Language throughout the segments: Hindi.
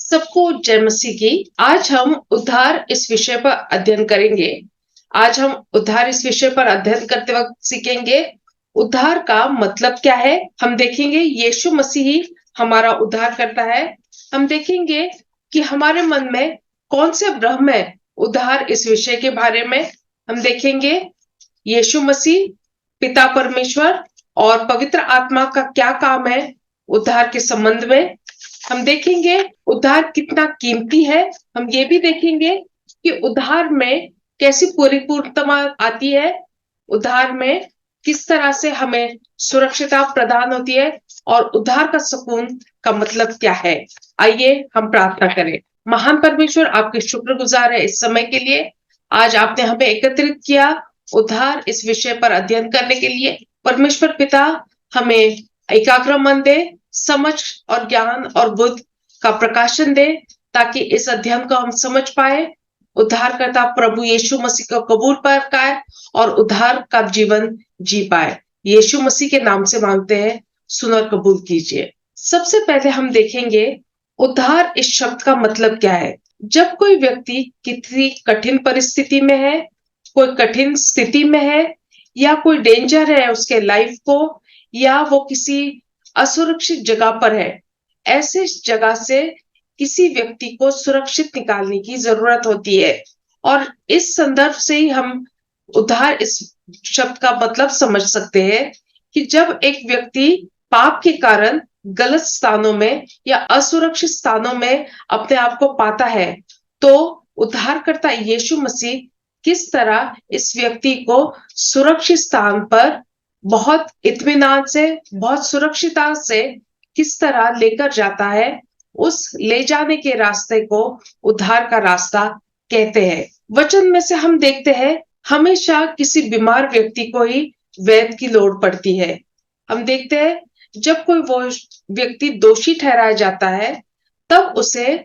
सबको जय मसीह की। आज हम उद्धार इस विषय पर अध्ययन करेंगे। आज हम उद्धार इस विषय पर अध्ययन करते वक्त सीखेंगे उद्धार का मतलब क्या है। हम देखेंगे यीशु मसीह ही हमारा उद्धार करता है। हम देखेंगे कि हमारे मन में कौन से भ्रम है उद्धार इस विषय के बारे में। हम देखेंगे यीशु मसीह, पिता परमेश्वर और पवित्र आत्मा का क्या काम है उद्धार के संबंध में। हम देखेंगे उद्धार कितना कीमती है। हम ये भी देखेंगे कि उद्धार में कैसी परिपूर्णता आती है। उद्धार में किस तरह से हमें सुरक्षितता प्रदान होती है और उद्धार का सुकून का मतलब क्या है। आइए हम प्रार्थना करें। महान परमेश्वर, आपके शुक्रगुजार है इस समय के लिए। आज आपने हमें एकत्रित किया उद्धार इस विषय पर अध्ययन करने के लिए। परमेश्वर पिता, हमें एकाग्र मन दे, समझ और ज्ञान और बुद्धि का प्रकाशन दे, ताकि इस अध्ययन को हम समझ पाए, उद्धारकर्ता प्रभु यीशु मसीह को कबूल कर पाए और उद्धार का जीवन जी पाए। यीशु मसीह के नाम से मांगते हैं, सुन और कबूल कीजिए। सबसे पहले हम देखेंगे उद्धार इस शब्द का मतलब क्या है। जब कोई व्यक्ति किसी कठिन परिस्थिति में है, कोई कठिन स्थिति में है, या कोई डेंजर है उसके लाइफ को, या वो किसी असुरक्षित जगह पर है, ऐसे जगह से किसी व्यक्ति को सुरक्षित निकालने की जरूरत होती है। और इस संदर्भ से ही हम उद्धार इस शब्द का मतलब समझ सकते हैं कि जब एक व्यक्ति पाप के कारण गलत स्थानों में या असुरक्षित स्थानों में अपने आप को पाता है, तो उद्धारकर्ता यीशु मसीह किस तरह इस व्यक्ति को सुरक्षित स्थान पर बहुत इत्मीनान से, बहुत सुरक्षितता से किस तरह लेकर जाता है, उस ले जाने के रास्ते को उद्धार का रास्ता कहते हैं। वचन में से हम देखते हैं हमेशा किसी बीमार व्यक्ति को ही वैद्य की लोड़ पड़ती है। हम देखते हैं जब कोई वो व्यक्ति दोषी ठहराया जाता है, तब उसे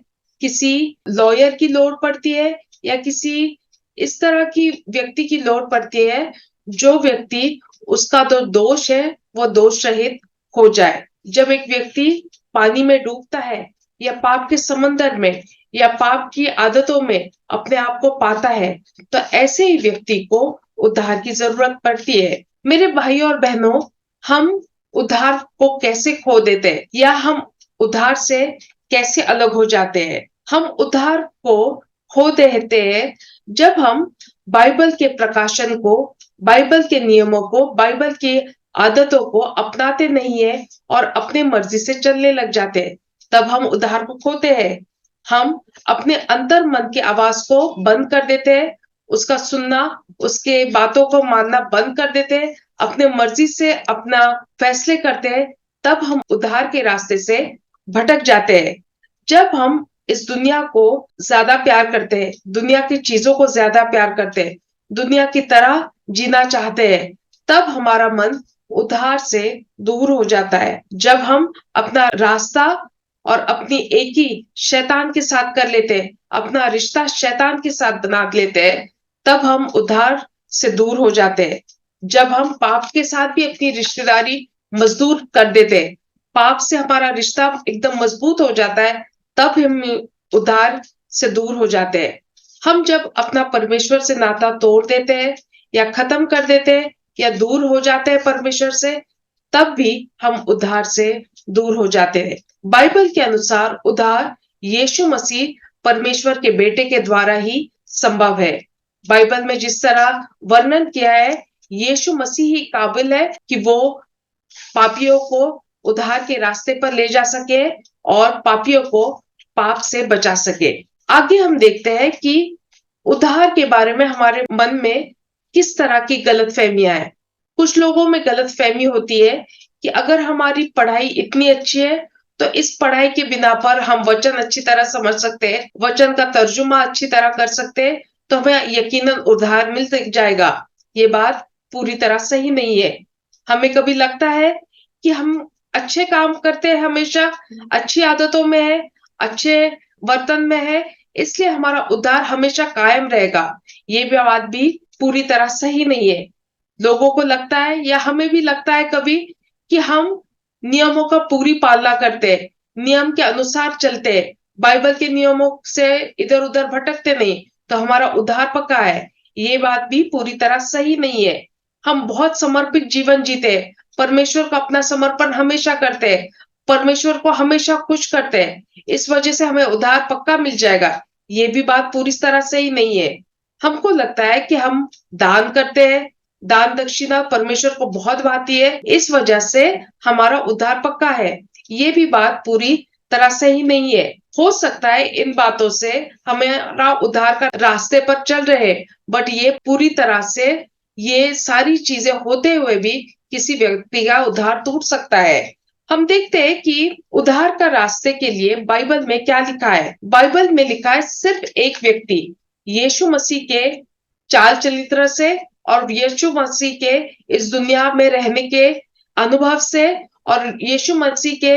किसी लॉयर की लोड़ पड़ती है या किसी इस तरह की व्यक्ति की लोड़ पड़ती है जो व्यक्ति उसका जो दोष है वो दोष रहित हो जाए। जब एक व्यक्ति पानी में डूबता है या पाप के समंदर में या पाप की आदतों में अपने आप को पाता है, तो ऐसे ही व्यक्ति को उद्धार की जरूरत पड़ती है। मेरे भाई और बहनों, हम उद्धार को कैसे खो देते हैं या हम उद्धार से कैसे अलग हो जाते हैं। हम उद्धार को खो देते हैं जब हम बाइबल के प्रकाशन को, बाइबल के नियमों को, बाइबल की आदतों को अपनाते नहीं है और अपने मर्जी से चलने लग जाते हैं। तब हम उद्धार को खोते हैं। हम अपने अंतर मन की आवाज को बंद कर देते हैं, उसका सुनना, उसके बातों को मानना बंद कर देते हैं, अपने मर्जी से अपना फैसले करते हैं। तब हम उद्धार के रास्ते से भटक जाते हैं। जब हम इस दुनिया को ज्यादा प्यार करते हैं, दुनिया की चीजों को ज्यादा प्यार करते हैं, दुनिया की तरह जीना चाहते हैं, तब हमारा मन उद्धार से दूर हो जाता है। जब हम अपना रास्ता और अपनी एक ही शैतान के साथ कर लेते हैं, अपना रिश्ता शैतान के साथ बना लेते हैं, तब हम उद्धार से दूर हो जाते हैं। जब हम पाप के साथ भी अपनी रिश्तेदारी मजदूर कर देते हैं, पाप से हमारा रिश्ता एकदम मजबूत हो जाता है, तब हम उद्धार से दूर हो जाते हैं। हम जब अपना परमेश्वर से नाता तोड़ देते हैं या खत्म कर देते हैं या दूर हो जाते हैं परमेश्वर से, तब भी हम उद्धार से दूर हो जाते हैं। बाइबल के अनुसार उद्धार यीशु मसीह परमेश्वर के बेटे के द्वारा ही संभव है। बाइबल में जिस तरह वर्णन किया है, यीशु मसीह ही काबिल है कि वो पापियों को उद्धार के रास्ते पर ले जा सके और पापियों को पाप से बचा सके। आगे हम देखते हैं कि उद्धार के बारे में हमारे मन में किस तरह की गलतफहमियां हैं। कुछ लोगों में गलतफहमी होती है कि अगर हमारी पढ़ाई इतनी अच्छी है तो इस पढ़ाई के बिना पर हम वचन अच्छी तरह समझ सकते हैं, वचन का तर्जुमा अच्छी तरह कर सकते हैं, तो हमें यकीनन उद्धार मिल जाएगा। ये बात पूरी तरह सही नहीं है। हमें कभी लगता है कि हम अच्छे काम करते हैं, हमेशा अच्छी आदतों में है, अच्छे वर्तन में है, इसलिए हमारा उद्धार हमेशा कायम रहेगा। ये भी बात भी पूरी तरह सही नहीं है। लोगों को लगता है या हमें भी लगता है कभी कि हम नियमों का पूरी पालना करते हैं, नियम के अनुसार चलते हैं, बाइबल के नियमों से इधर उधर भटकते नहीं, तो हमारा उद्धार पक्का है। ये बात भी पूरी तरह सही नहीं है। हम बहुत समर्पित जीवन जीते हैं, परमेश्वर को अपना समर्पण हमेशा करते हैं, परमेश्वर को हमेशा खुश करते हैं, इस वजह से हमें उद्धार पक्का मिल जाएगा। ये भी बात पूरी तरह सही नहीं है। हमको लगता है कि हम दान करते हैं, दान दक्षिणा परमेश्वर को बहुत भाती है, इस वजह से हमारा उद्धार पक्का है। ये भी बात पूरी तरह सही नहीं है। हो सकता है इन बातों से हमारा उद्धार का रास्ते पर चल रहे, बट ये पूरी तरह से, ये सारी चीजें होते हुए भी किसी व्यक्ति का उद्धार टूट सकता है। हम देखते हैं कि उद्धार का रास्ते के लिए बाइबल में क्या लिखा है। बाइबल में लिखा है सिर्फ एक व्यक्ति, यीशु मसीह के चाल चरित्र से और यीशु मसीह के इस दुनिया में रहने के अनुभव से और यीशु मसीह के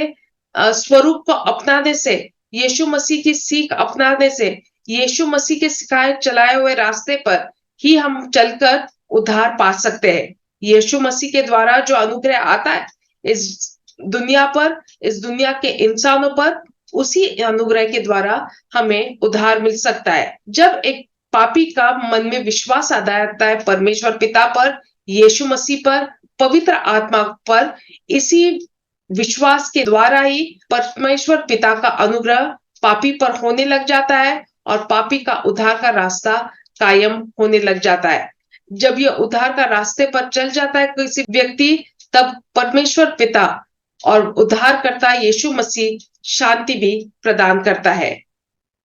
स्वरूप को अपनाने से, यीशु मसीह की सीख अपनाने से, यीशु मसीह के सिखाए चलाए हुए रास्ते पर ही हम चलकर उद्धार पा सकते हैं। यीशु मसीह के द्वारा जो अनुग्रह आता है इस दुनिया पर, इस दुनिया के इंसानों पर, उसी अनुग्रह के द्वारा हमें उद्धार मिल सकता है। जब एक पापी का मन में विश्वास आ जाता है परमेश्वर पिता पर, यीशु मसीह पर, पवित्र आत्मा पर, इसी विश्वास के द्वारा ही परमेश्वर पिता का अनुग्रह पापी पर होने लग जाता है और पापी का उद्धार का रास्ता कायम होने लग जाता है। जब ये उद्धार का रास्ते पर चल जाता है किसी व्यक्ति, तब परमेश्वर पिता और उद्धार करता यीशु मसीह शांति भी प्रदान करता है।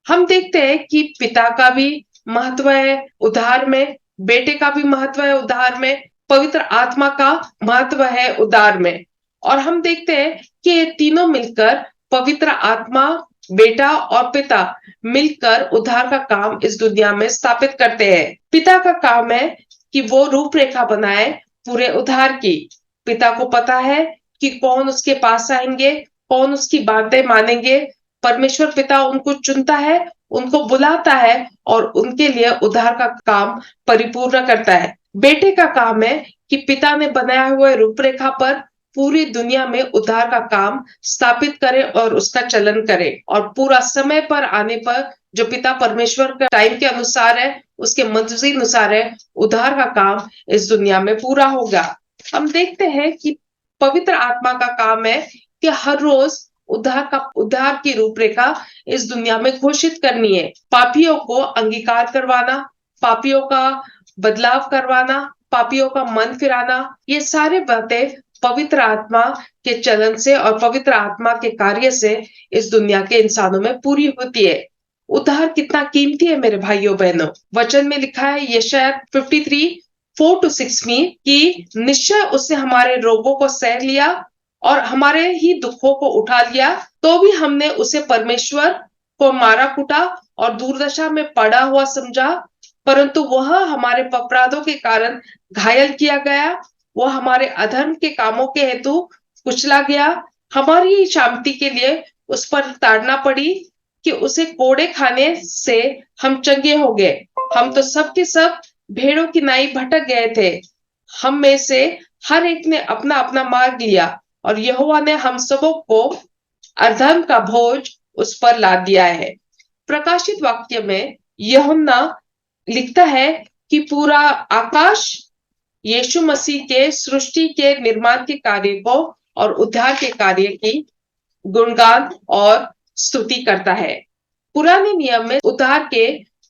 हम देखते हैं कि पिता का भी महत्व है उद्धार में, बेटे का भी महत्व है उद्धार में, पवित्र आत्मा का महत्व है उद्धार में। और हम देखते हैं कि ये तीनों मिलकर, पवित्र आत्मा, बेटा और पिता मिलकर उद्धार का काम इस दुनिया में स्थापित करते हैं। पिता का काम है कि वो रूपरेखा बनाए पूरे उद्धार की। पिता को पता है कि कौन उसके पास आएंगे, कौन उसकी बातें मानेंगे। परमेश्वर पिता उनको चुनता है, उनको बुलाता है और उनके लिए उद्धार का काम परिपूर्ण करता है। बेटे का काम है कि पिता ने बनाया हुआ रूपरेखा पर पूरी दुनिया में उद्धार का काम स्थापित करे और उसका चलन करे, और पूरा समय पर आने पर जो पिता परमेश्वर का टाइम के अनुसार है, उसके मर्जी अनुसार है, उद्धार का काम इस दुनिया में पूरा होगा। हम देखते हैं कि पवित्र आत्मा का काम है कि हर रोज उद्धार की रूपरेखा इस दुनिया में घोषित करनी है। पापियों को अंगीकार करवाना, पापियों का बदलाव करवाना, पापियों का मन फिराना, ये सारे बातें पवित्र आत्मा के चलन से और पवित्र आत्मा के कार्य से इस दुनिया के इंसानों में पूरी होती है। उद्धार कितना कीमती है मेरे भाइयों बहनों। वचन में लिखा है यशायाह 53:4-6 में कि निश्चय उसने हमारे रोगों को सह लिया और हमारे ही दुखों को उठा लिया, तो भी हमने उसे परमेश्वर को मारा कूटा और दुर्दशा में पड़ा हुआ समझा। परंतु वह हमारे अपराधों के कारण घायल किया गया, वह हमारे अधर्म के कामों के हेतु कुचला गया, हमारी ही शांति के लिए उस पर ताड़ना पड़ी, कि उसे कोड़े खाने से हम चंगे हो गए। हम तो सब के सब भेड़ों की नाई भटक गए थे, हम में से हर एक ने अपना अपना मार्ग लिया और यहोवा ने हम सबों को अधर्म का बोझ उस पर लाद दिया है। प्रकाशित वाक्य में यूहन्ना लिखता है कि पूरा आकाश यीशु मसीह के सृष्टि के निर्माण के कार्य को और उद्धार के कार्य की गुणगान और स्तुति करता है। पुराने नियम में उद्धार के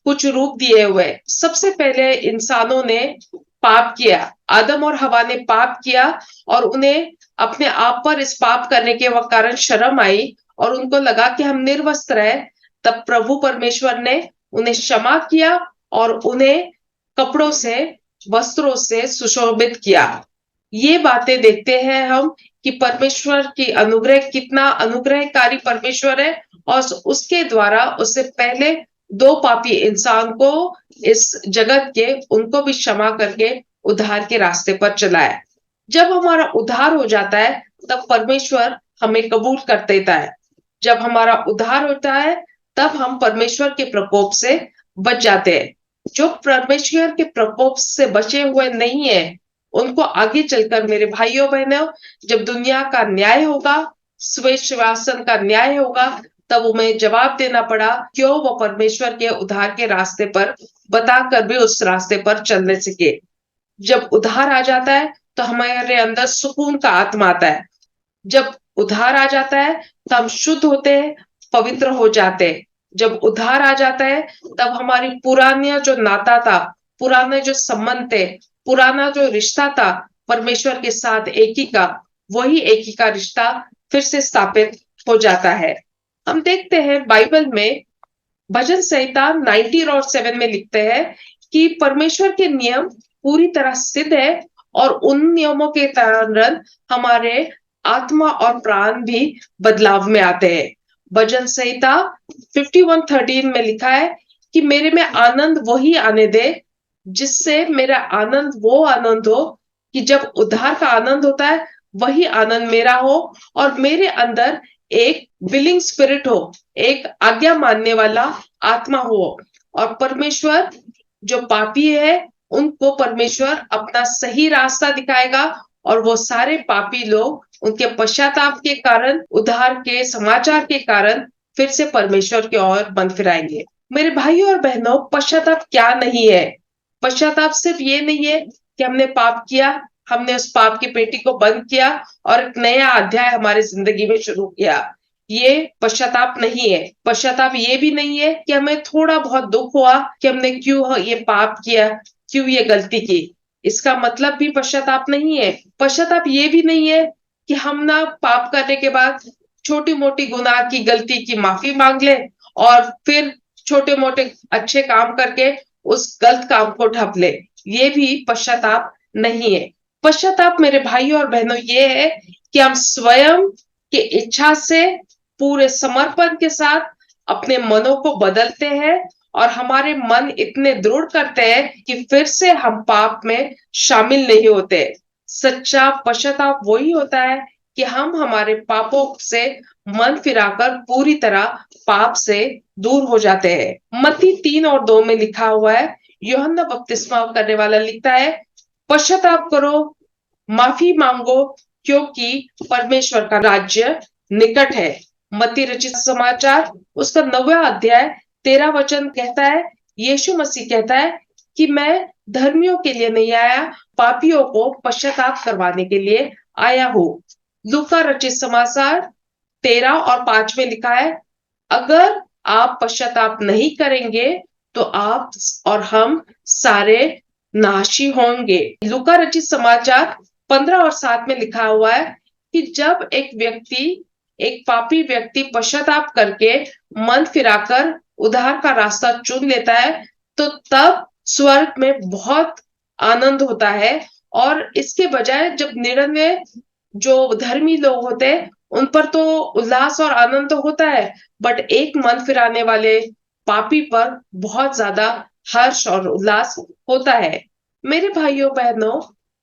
कुछ रूप दिए हुए। सबसे पहले इंसानों ने पाप किया, आदम और हवा ने पाप किया और उन्हें अपने आप पर इस पाप करने के कारण शर्म आई और उनको लगा कि हम निर्वस्त्र हैं। तब प्रभु परमेश्वर ने उन्हें क्षमा किया और उन्हें कपड़ों से, वस्त्रों से सुशोभित किया। ये बातें देखते हैं हम कि परमेश्वर की अनुग्रह, कितना अनुग्रहकारी परमेश्वर है, और उसके द्वारा उससे पहले दो पापी इंसान को इस जगत के, उनको भी क्षमा करके उद्धार के रास्ते पर चलाया। जब हमारा उद्धार हो जाता है तब परमेश्वर हमें कबूल कर देता है। जब हमारा उद्धार होता है तब हम परमेश्वर के प्रकोप से बच जाते हैं। जो परमेश्वर के प्रकोप से बचे हुए नहीं है, उनको आगे चलकर मेरे भाइयों बहनों, जब दुनिया का न्याय होगा, स्वेच्छासन का न्याय होगा, तब उन्हें जवाब देना पड़ा क्यों वो परमेश्वर के उद्धार के रास्ते पर बताकर भी उस रास्ते पर चलने सीखे। जब उद्धार आ जाता है तो हमारे अंदर सुकून का आत्मा आता है। जब उद्धार आ जाता है तो हम शुद्ध होते हैं, पवित्र हो जाते हैं। जब उद्धार आ जाता है तब हमारी पुरानी जो नाता था, पुराने जो संबंध थे, पुराना जो रिश्ता था परमेश्वर के साथ एकी का, वही एकी का रिश्ता फिर से स्थापित हो जाता है। हम देखते हैं बाइबल में भजन संहिता 90 और 7 में लिखते हैं कि परमेश्वर के नियम पूरी तरह सिद्ध है और उन नियमों के कारण हमारे आत्मा और प्राण भी बदलाव में आते हैं। भजन संहिता 51:13 में लिखा है कि मेरे में आनंद वही आने दे जिससे मेरा आनंद वो आनंद हो कि जब उद्धार का आनंद होता है वही आनंद मेरा हो और मेरे अंदर एक विलिंग स्पिरिट हो, एक आज्ञा मानने वाला आत्मा हो। और परमेश्वर जो पापी है उनको परमेश्वर अपना सही रास्ता दिखाएगा और वो सारे पापी लोग उनके पश्चाताप के कारण, उद्धार के समाचार के कारण फिर से परमेश्वर की ओर मन फिराएंगे। मेरे भाइयों और बहनों, पश्चाताप क्या नहीं है? पश्चाताप सिर्फ ये नहीं है कि हमने पाप किया, हमने उस पाप की पेटी को बंद किया और एक नया अध्याय हमारी जिंदगी में शुरू किया। ये पश्चाताप नहीं है। पश्चाताप ये भी नहीं है कि हमें थोड़ा बहुत दुख हुआ कि हमने क्यों ये पाप किया, क्यों ये गलती की। इसका मतलब भी पश्चाताप नहीं है। पश्चाताप ये भी नहीं है कि हम ना पाप करने के बाद छोटी मोटी गुनाह की गलती की माफी मांग ले और फिर छोटे मोटे अच्छे काम करके उस गलत काम को ढक ले। ये भी पश्चाताप नहीं है। पश्चाताप मेरे भाइयों और बहनों ये है कि हम स्वयं की इच्छा से पूरे समर्पण के साथ अपने मनों को बदलते हैं और हमारे मन इतने दृढ़ करते हैं कि फिर से हम पाप में शामिल नहीं होते। सच्चा पश्चाताप वही होता है कि हम हमारे पापों से मन फिराकर पूरी तरह पाप से दूर हो जाते हैं। मत्ती 3:2 में लिखा हुआ है, यूहन्ना बपतिस्मा करने वाला लिखता है, पश्चाताप करो, माफी मांगो क्योंकि परमेश्वर का राज्य निकट है। मत्ती रचित समाचार उसका 9वां अध्याय 13 वचन कहता है, यीशु मसीह कहता है कि मैं धर्मियों के लिए नहीं आया, पापियों को पश्चाताप करवाने के लिए आया हूँ। लूका रचित समाचार 13:5 में लिखा है, अगर आप पश्चाताप नहीं करेंगे तो आप और हम सारे नाशी होंगे। लूका रचित समाचार 15:7 में लिखा हुआ है कि जब एक पापी व्यक्ति पश्चाताप करके मन फिराकर उद्धार का रास्ता चुन लेता है तो तब स्वर्ग में बहुत आनंद होता है। और इसके बजाय जब 99 जो धर्मी लोग होते हैं उन पर तो उल्लास और आनंद तो होता है, बट एक मन फिराने वाले पापी पर बहुत ज्यादा हर्ष और उल्लास होता है। मेरे भाइयों बहनों,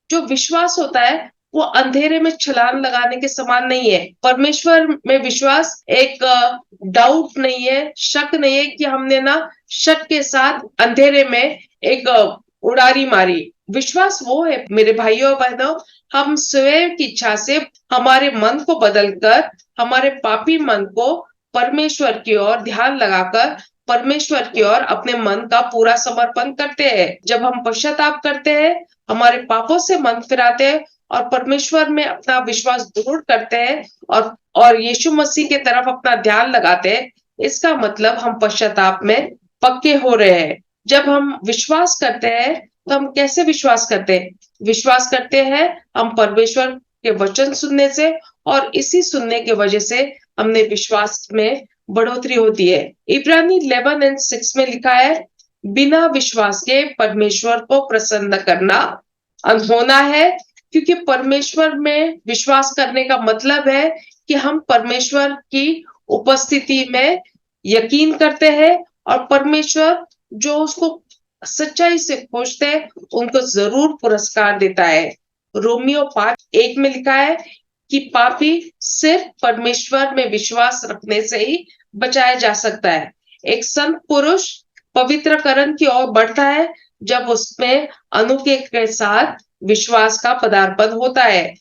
जो विश्वास होता है वो अंधेरे में छलांग लगाने के समान नहीं है। परमेश्वर में विश्वास एक डाउट नहीं है, शक नहीं है कि हमने ना शक के साथ अंधेरे में एक उड़ारी मारी। विश्वास वो है मेरे भाइयों बहनों, हम स्वयं की इच्छा से हमारे मन को बदलकर, हमारे पापी मन को परमेश्वर की ओर ध्यान लगाकर परमेश्वर की ओर अपने मन का पूरा समर्पण करते हैं। जब हम पश्चाताप करते हैं, हमारे पापों से मन फिराते हैं और परमेश्वर में अपना विश्वास दृढ़ करते हैं और यीशु मसीह की तरफ अपना ध्यान लगाते हैं, इसका मतलब हम पश्चाताप में पक्के हो रहे हैं। जब हम विश्वास करते हैं तो हम कैसे विश्वास करते हैं? विश्वास करते हैं हम परमेश्वर के वचन सुनने से, और इसी सुनने की वजह से हमने विश्वास में बढ़ोतरी होती है। इब्रानी 11:6 में लिखा है, बिना विश्वास के परमेश्वर को प्रसन्न करना अनहोना है, क्योंकि परमेश्वर में विश्वास करने का मतलब है कि हम परमेश्वर की उपस्थिति में यकीन करते हैं और परमेश्वर जो उसको सच्चाई से खोजते हैं उनको जरूर पुरस्कार देता है। रोमियो 5:1 में लिखा है कि पापी सिर्फ परमेश्वर में विश्वास रखने से ही बचाया जा सकता है। एक संत पुरुष पवित्रकरण की ओर बढ़ता है जब उसमें अनुग्रह के साथ विश्वास का पदार्पण होता है।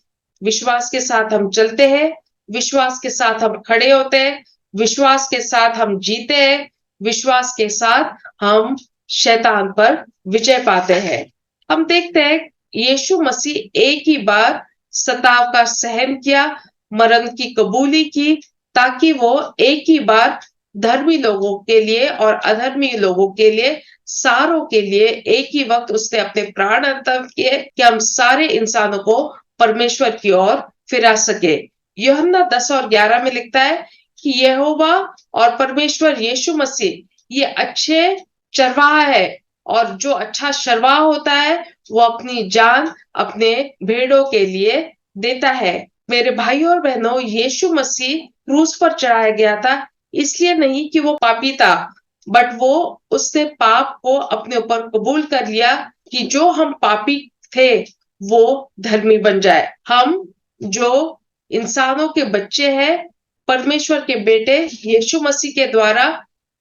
विश्वास के साथ हम चलते हैं, विश्वास के साथ हम खड़े होते हैं, विश्वास के साथ हम जीते हैं, विश्वास के साथ हम शैतान पर विजय पाते हैं। हम देखते हैं यीशु मसीह एक ही बार सताव का सहन किया, मरण की कबूली की, ताकि वो एक ही बार धर्मी लोगों के लिए और अधर्मी लोगों के लिए, सारों के लिए एक ही वक्त उसने अपने प्राण अर्पण किए कि हम सारे इंसानों को परमेश्वर की ओर फिरा सके। यूहन्ना 10 और 11 में लिखता है कि यहोवा और परमेश्वर यीशु मसीह ये अच्छे चरवाहा है, और जो अच्छा चरवाहा होता है वो अपनी जान अपने भेड़ों के लिए देता है। मेरे भाइयों और बहनों, यीशु मसीह क्रूस पर चढ़ाया गया था इसलिए नहीं कि वो पापी था, बट वो उसने पाप को अपने ऊपर कबूल कर लिया कि जो हम पापी थे वो धर्मी बन जाए। हम जो इंसानों के बच्चे हैं, परमेश्वर के बेटे यीशु मसीह के द्वारा,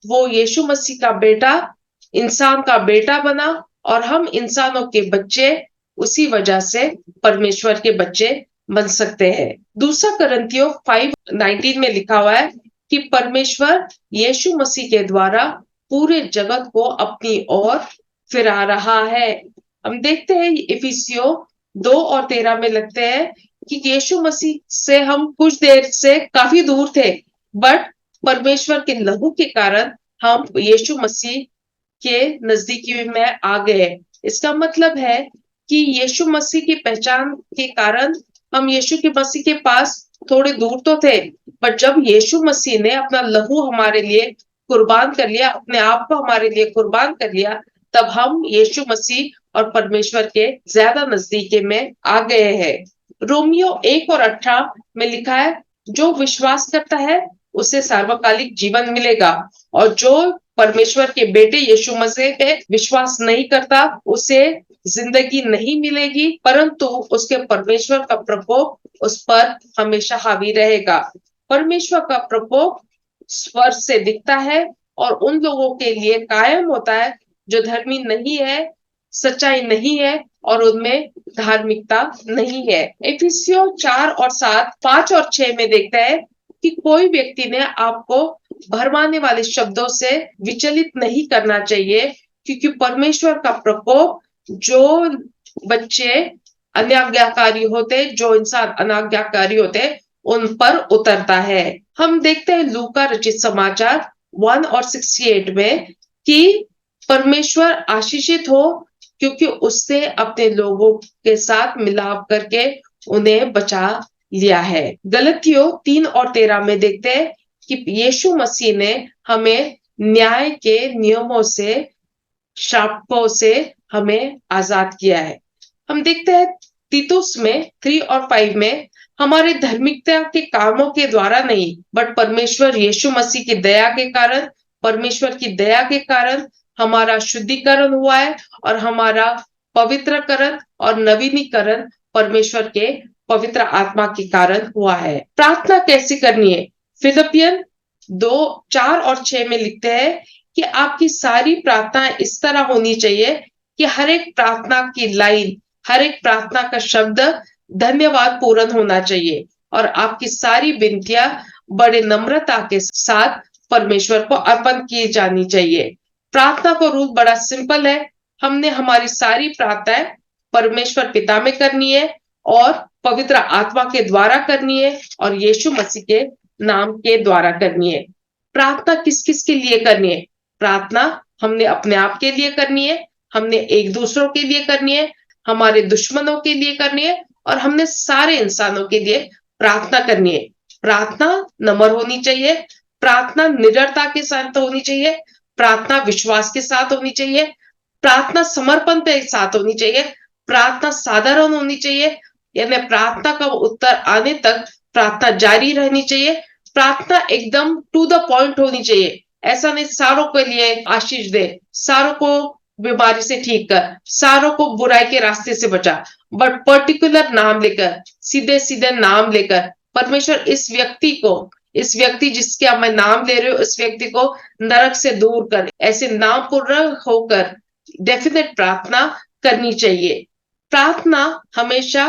वो यीशु मसीह का बेटा इंसान का बेटा बना, और हम इंसानों के बच्चे उसी वजह से परमेश्वर के बच्चे बन सकते हैं। दूसरा करंथियों 5:19 में लिखा हुआ है कि परमेश्वर यीशु मसीह के द्वारा पूरे जगत को अपनी ओर फिरा रहा है। हम देखते हैं इफिसियों 2 और 13 में लगते हैं कि यीशु मसीह से हम कुछ देर से काफी दूर थे, बट परमेश्वर के लहू के कारण हम यीशु मसीह के नजदीकी में आ गए। इसका मतलब है कि यीशु मसीह की पहचान के कारण हम यीशु के मसीह के पास थोड़े दूर तो थे, पर जब यीशु मसीह ने अपना लहू हमारे लिए कुर्बान कर लिया, अपने आप को हमारे लिए कुर्बान कर लिया, तब हम यीशु मसीह और परमेश्वर के ज्यादा नजदीकी में आ गए हैं। रोमियो 1 और 18 में लिखा है, जो विश्वास करता है उसे सार्वकालिक जीवन मिलेगा, और जो परमेश्वर के बेटे यीशु मसीह पे विश्वास नहीं करता उसे जिंदगी नहीं मिलेगी, परंतु उसके परमेश्वर का प्रकोप उस पर हमेशा हावी रहेगा। परमेश्वर का प्रकोप स्वर्ग से दिखता है और उन लोगों के लिए कायम होता है जो धर्मी नहीं है, सच्चाई नहीं है और उनमें धार्मिकता नहीं है। इफिसियों 4 और 7, 5 और 6 में देखता है कि कोई व्यक्ति ने आपको भरमाने वाले शब्दों से विचलित नहीं करना चाहिए, क्योंकि परमेश्वर का प्रकोप जो बच्चे अनाज्ञाकारी होते, जो इंसान अनाज्ञाकारी होते, उन पर उतरता है। हम देखते हैं लूका रचित समाचार 1 और 68 में कि परमेश्वर आशीषित हो, क्योंकि उसने अपने लोगों के साथ मिलाप करके उन्हें बचा लिया है। गलतियों 3 और 13 में देखते हैं कि यीशु मसीह ने हमें न्याय के नियमों से, शापों से हमें आजाद किया है। हम देखते हैं तीतुस में 3 और 5 में, हमारे धार्मिकता के कामों के द्वारा नहीं, बट परमेश्वर यीशु मसीह की दया के कारण, परमेश्वर की दया के कारण हमारा शुद्धिकरण हुआ है, और हमारा पवित्रकरण और नवीनीकरण परमेश्वर के पवित्र आत्मा के कारण हुआ है। प्रार्थना कैसे करनी है? फिलिपियन 2, 4 और 6 में लिखते हैं कि आपकी सारी प्रार्थना इस तरह होनी चाहिए कि हर एक प्रार्थना की लाइन, हर एक प्रार्थना का शब्द धन्यवाद पूर्ण होना चाहिए, और आपकी सारी विनतियां बड़े नम्रता के साथ परमेश्वर को अर्पण की जानी चाहिए। प्रार्थना का रूल बड़ा सिंपल है। हमने हमारी सारी प्रार्थनाएं परमेश्वर पिता में करनी है, और पवित्र आत्मा के द्वारा करनी है, और यीशु मसीह के नाम के द्वारा करनी है। प्रार्थना किस किस के लिए करनी है? प्रार्थना हमने अपने आप के लिए करनी है, हमने एक दूसरों के लिए करनी है, हमारे दुश्मनों के लिए करनी है, और हमने सारे इंसानों के लिए प्रार्थना करनी है। प्रार्थना नम्र होनी चाहिए, प्रार्थना निडरता के साथ होनी चाहिए, प्रार्थना विश्वास के साथ होनी चाहिए, प्रार्थना समर्पण के साथ होनी चाहिए, प्रार्थना साधारण होनी चाहिए, यानी प्रार्थना का उत्तर आने तक प्रार्थना जारी रहनी चाहिए। प्रार्थना एकदम टू द पॉइंट होनी चाहिए। ऐसा नहीं सारों के लिए आशीष दे, सारों को बीमारी से ठीक कर, सारों को बुराई के रास्ते से बचा, बट पर्टिकुलर नाम लेकर, सीधे सीधे नाम लेकर, परमेश्वर इस व्यक्ति जिसका मैं नाम ले रही हूँ, इस व्यक्ति को नरक से दूर कर, ऐसे नाम पूर्ण होकर डेफिनेट प्रार्थना करनी चाहिए। प्रार्थना हमेशा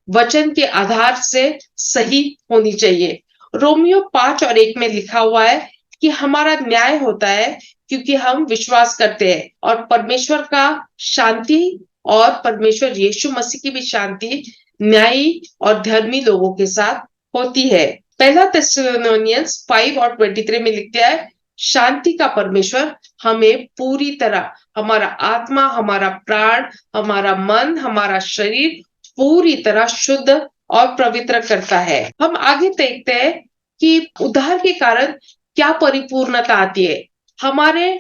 वचन के आधार से सही होनी चाहिए। रोमियो 5:1 में लिखा हुआ है कि हमारा न्याय होता है क्योंकि हम विश्वास करते हैं और परमेश्वर का शांति और परमेश्वर यीशु मसीह की भी शांति न्यायी और धर्मी लोगों के साथ होती है। पहला थिस्सलुनीयंस 5:23 में लिखता है, शांति का परमेश्वर हमें पूरी तरह, हमारा आत्मा, हमारा प्राण, हमारा मन, हमारा शरीर पूरी तरह शुद्ध और पवित्र करता है। हम आगे देखते हैं कि उद्धार के कारण क्या परिपूर्णता आती है, हमारे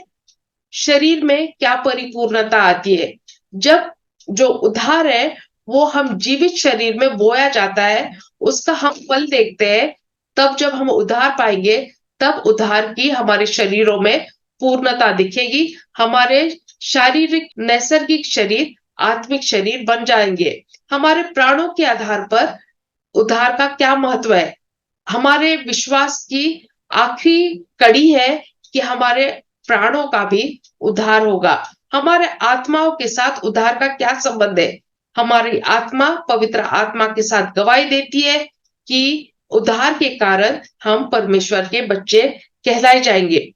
शरीर में क्या परिपूर्णता आती है। जब जो उद्धार है वो हम जीवित शरीर में बोया जाता है, उसका हम फल देखते हैं। तब जब हम उद्धार पाएंगे तब उद्धार की हमारे शरीरों में पूर्णता दिखेगी, हमारे शारीरिक नैसर्गिक शरीर आत्मिक शरीर बन जाएंगे। हमारे प्राणों के आधार पर उद्धार का क्या महत्व है, हमारे विश्वास की आखिरी कड़ी है कि हमारे प्राणों का भी उद्धार होगा। हमारे आत्माओं के साथ उद्धार का क्या संबंध है, हमारी आत्मा पवित्र आत्मा के साथ गवाही देती है कि उद्धार के कारण हम परमेश्वर के बच्चे कहलाए जाएंगे।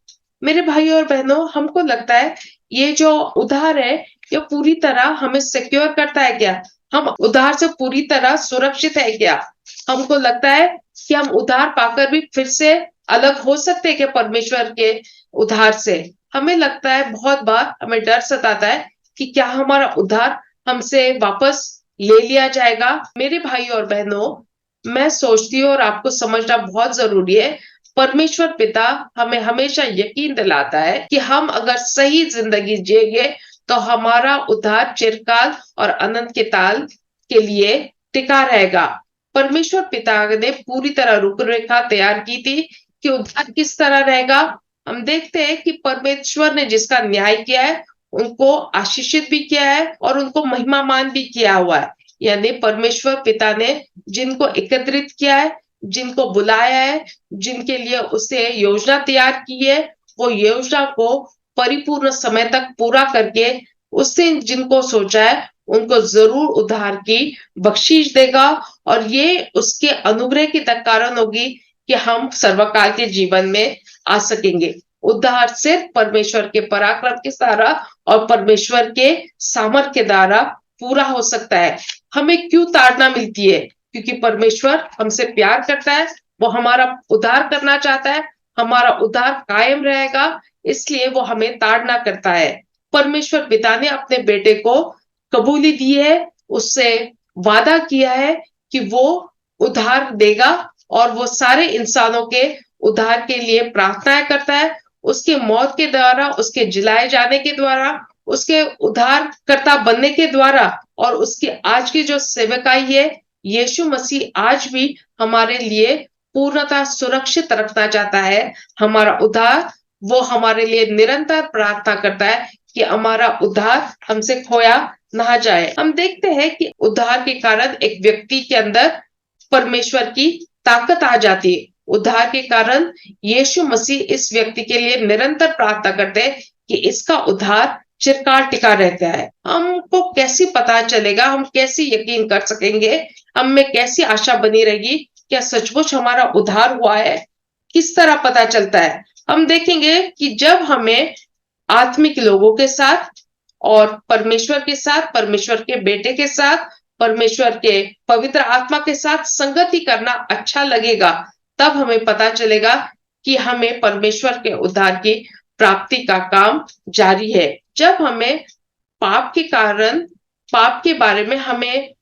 मेरे भाइयों और बहनों, हमको लगता है ये जो उद्धार है ये पूरी तरह हमें सिक्योर करता है क्या, हम उद्धार से पूरी तरह सुरक्षित है क्या। हमको लगता है कि हम उद्धार पाकर भी फिर से अलग हो सकते हैं क्या परमेश्वर के उद्धार से। हमें लगता है बहुत बार हमें डर सताता है कि क्या हमारा उद्धार हमसे वापस ले लिया जाएगा। मेरे भाई और बहनों, मैं सोचती हूँ और आपको समझना बहुत जरूरी है, परमेश्वर पिता हमें हमेशा यकीन दिलाता है कि हम अगर सही जिंदगी जिएंगे तो हमारा उद्धार चिरकाल और अनंत के ताल के लिए टिका रहेगा। परमेश्वर पिता ने पूरी तरह रूपरेखा तैयार की थी कि उद्धार किस तरह रहेगा। हम देखते हैं कि परमेश्वर ने जिसका न्याय किया है उनको आशीषित भी किया है और उनको महिमामान भी किया हुआ है। यानी परमेश्वर पिता ने जिनको एकत्रित किया है, जिनको बुलाया है, जिनके लिए उसे योजना तैयार की है, वो योजना को परिपूर्ण समय तक पूरा करके उससे जिनको सोचा है उनको जरूर उद्धार की बख्शीश देगा और ये उसके अनुग्रह की तक कारण होगी कि हम सर्वकाल के जीवन में आ सकेंगे। उद्धार सिर्फ परमेश्वर के पराक्रम के द्वारा और परमेश्वर के सामर्थ्य के द्वारा पूरा हो सकता है। हमें क्यों ताड़ना मिलती है, क्योंकि परमेश्वर हमसे प्यार करता है, वो हमारा उद्धार करना चाहता है, हमारा उद्धार कायम रहेगा, इसलिए वो हमें ताड़ना करता है। परमेश्वर पिता ने अपने बेटे को कबूली दी है, उससे वादा किया है कि वो उद्धार देगा और वो सारे इंसानों के उद्धार के लिए प्रार्थना करता है। उसके मौत के द्वारा, उसके जिलाए जाने के द्वारा, उसके उद्धारकर्ता बनने के द्वारा और उसकी आज की जो सेवकाई है, यीशु मसीह आज भी हमारे लिए पूर्णतः सुरक्षित रखना चाहता है हमारा उद्धार। वो हमारे लिए निरंतर प्रार्थना करता है कि हमारा उद्धार हमसे खोया ना जाए। हम देखते हैं कि उद्धार के कारण एक व्यक्ति के अंदर परमेश्वर की ताकत आ जाती है। उद्धार के कारण यीशु मसीह इस व्यक्ति के लिए निरंतर प्रार्थना करते हैं कि इसका उद्धार चिरकाल टिका रहता है। हमको कैसे पता चलेगा, हम कैसे यकीन कर सकेंगे, हम में कैसी आशा बनी रहेगी, क्या सचमुच हमारा उद्धार हुआ है, किस तरह पता चलता है। हम देखेंगे कि जब हमें आत्मिक लोगों के साथ और परमेश्वर के साथ, परमेश्वर के बेटे के साथ, परमेश्वर के पवित्र आत्मा के साथ संगति करना अच्छा लगेगा, तब हमें पता चलेगा कि हमें परमेश्वर के उद्धार की प्राप्ति का काम जारी है। जब हमें पाप के कारण, पाप के बारे में हमें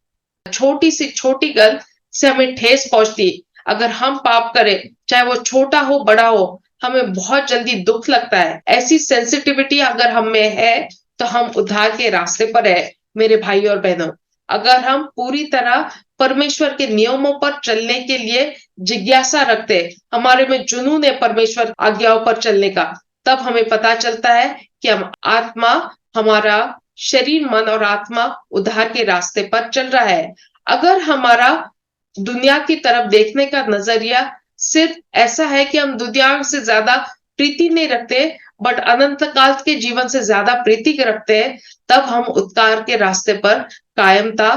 छोटी सी छोटी गल से हमें ठेस पहुंचती, अगर हम पाप करें चाहे वो छोटा हो बड़ा हो, हमें बहुत जल्दी दुख लगता है। ऐसी सेंसिटिविटी अगर हम में है तो हम उद्धार के रास्ते पर है। मेरे भाई और बहनों, अगर हम पूरी तरह परमेश्वर के नियमों पर चलने के लिए जिज्ञासा रखते, हमारे में जुनून है परमेश्वर आज्ञाओं पर चलने का, तब हमें पता चलता है कि हम आत्मा, हमारा शरीर, मन और आत्मा उद्धार के रास्ते पर चल रहा है। अगर हमारा दुनिया की तरफ देखने का नजरिया सिर्फ ऐसा है कि हम दुनिया से ज्यादा प्रीति नहीं रखते बट अनंत काल के जीवन से ज्यादा प्रीति रखते हैं, तब हम उद्धार के रास्ते पर कायमता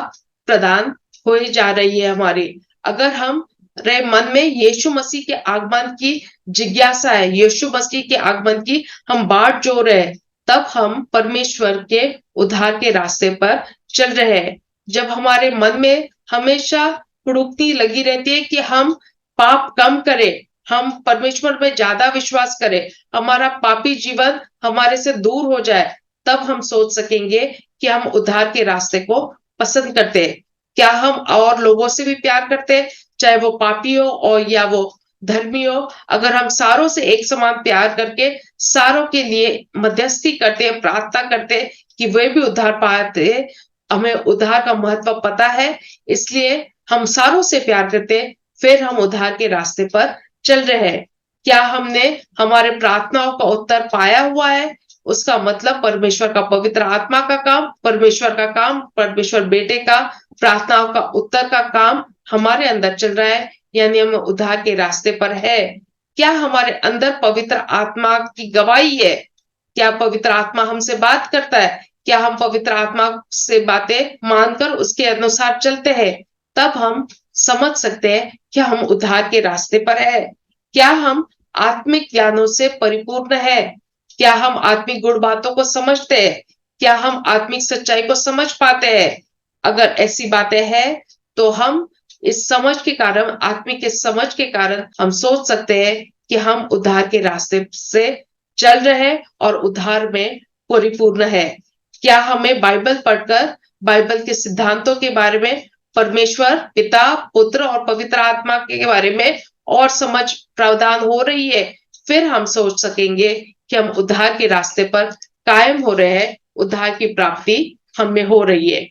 प्रदान हो जा रही है हमारी। अगर हम हमारे मन में यीशु मसीह के आगमन की जिज्ञासा है, यीशु मसीह के आगमन की हम बाट जोह रहे हैं, तब हम परमेश्वर के उद्धार के रास्ते पर चल रहे हैं। जब हमारे मन में हमेशा हुड़कती लगी रहती है कि हम पाप कम करें, हम परमेश्वर में ज्यादा विश्वास करें, हमारा पापी जीवन हमारे से दूर हो जाए, तब हम सोच सकेंगे कि हम उद्धार के रास्ते को पसंद करते हैं। क्या हम और लोगों से भी प्यार करते हैं, चाहे वो पापी हो और या वो धर्मी हो? अगर हम सारों से एक समान प्यार करके सारों के लिए मध्यस्थी करते हैं, प्रार्थना करते हैं कि वे भी उद्धार पाते, हमें उद्धार का महत्व पता है, इसलिए हम सारों से प्यार करते हैं, फिर हम उद्धार के रास्ते पर चल रहे हैं। क्या हमने हमारे प्रार्थनाओं का उत्तर पाया हुआ है? उसका मतलब परमेश्वर का पवित्र आत्मा का काम, परमेश्वर का काम, परमेश्वर बेटे का प्रार्थनाओं का उत्तर का काम हमारे अंदर चल रहा है, यानी हम उद्धार के रास्ते पर है। क्या हमारे अंदर पवित्र आत्मा की गवाही है? क्या पवित्र आत्मा हमसे बात करता है? क्या हम पवित्र आत्मा से बातें मानकर उसके अनुसार चलते हैं? तब हम समझ सकते हैं कि हम उद्धार के रास्ते पर है। क्या हम आत्मिक ज्ञानों से परिपूर्ण है? क्या हम आत्मिक गुण बातों को समझते हैं? क्या हम आत्मिक सच्चाई को समझ पाते हैं? अगर ऐसी बातें हैं, तो हम इस समझ के कारण, आत्मिक इस समझ के कारण हम सोच सकते हैं कि हम उद्धार के रास्ते से चल रहे हैं और उद्धार में परिपूर्ण है। क्या हमें बाइबल पढ़कर बाइबल के सिद्धांतों के बारे में, परमेश्वर पिता, पुत्र और पवित्र आत्मा के बारे में और समझ प्रदान हो रही है? फिर हम सोच सकेंगे कि हम उद्धार के रास्ते पर कायम हो रहे हैं, उद्धार की प्राप्ति हमें हो रही है।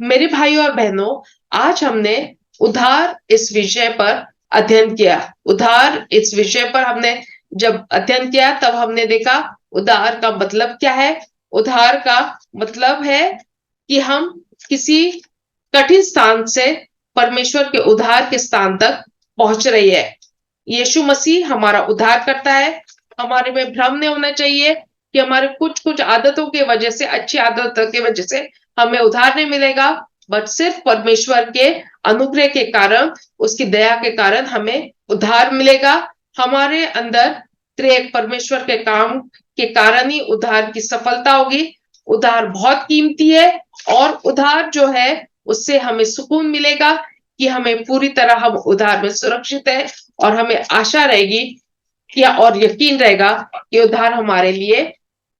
मेरे भाइयों और बहनों, आज हमने उद्धार इस विषय पर अध्ययन किया। उद्धार इस विषय पर हमने जब अध्ययन किया, तब हमने देखा उद्धार का मतलब क्या है। उद्धार का मतलब है कि हम किसी कठिन स्थान से परमेश्वर के उद्धार के स्थान तक पहुंच रही है। यीशु मसीह हमारा उद्धार करता है। हमारे में भ्रम नहीं होना चाहिए कि हमारे कुछ कुछ आदतों की वजह से, अच्छी आदतों की वजह से हमें उद्धार नहीं मिलेगा, बट सिर्फ परमेश्वर के अनुग्रह के कारण, उसकी दया के कारण हमें उद्धार मिलेगा। हमारे अंदर त्रिएक परमेश्वर के काम के कारण ही उद्धार की सफलता होगी। उद्धार बहुत कीमती है और उद्धार जो है उससे हमें सुकून मिलेगा कि हमें पूरी तरह हम उद्धार में सुरक्षित है और हमें आशा रहेगी या और यकीन रहेगा कि उद्धार हमारे लिए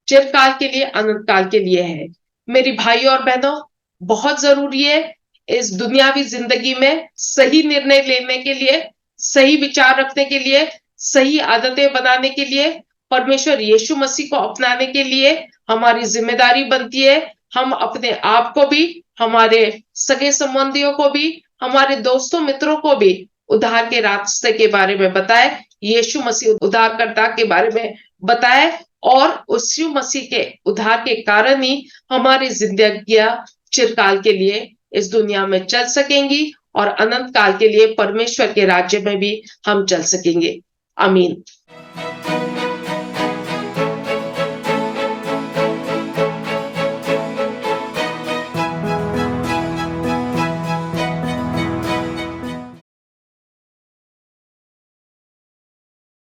चिरकाल के लिए, अनंत काल के लिए है। मेरी भाइयों और बहनों, बहुत जरूरी है इस दुनियावी जिंदगी में सही निर्णय लेने के लिए, सही विचार रखने के लिए, सही आदतें बनाने के लिए, परमेश्वर यीशु मसीह को अपनाने के लिए हमारी जिम्मेदारी बनती है। हम अपने आप को भी, हमारे सगे संबंधियों को भी, हमारे दोस्तों मित्रों को भी उद्धार के रास्ते के बारे में बताए, यीशु मसीह उद्धारकर्ता के बारे में बताए, और उसी मसीह के उद्धार के कारण ही हमारी जिंदगियां चिरकाल के लिए इस दुनिया में चल सकेंगी और अनंत काल के लिए परमेश्वर के राज्य में भी हम चल सकेंगे। आमीन।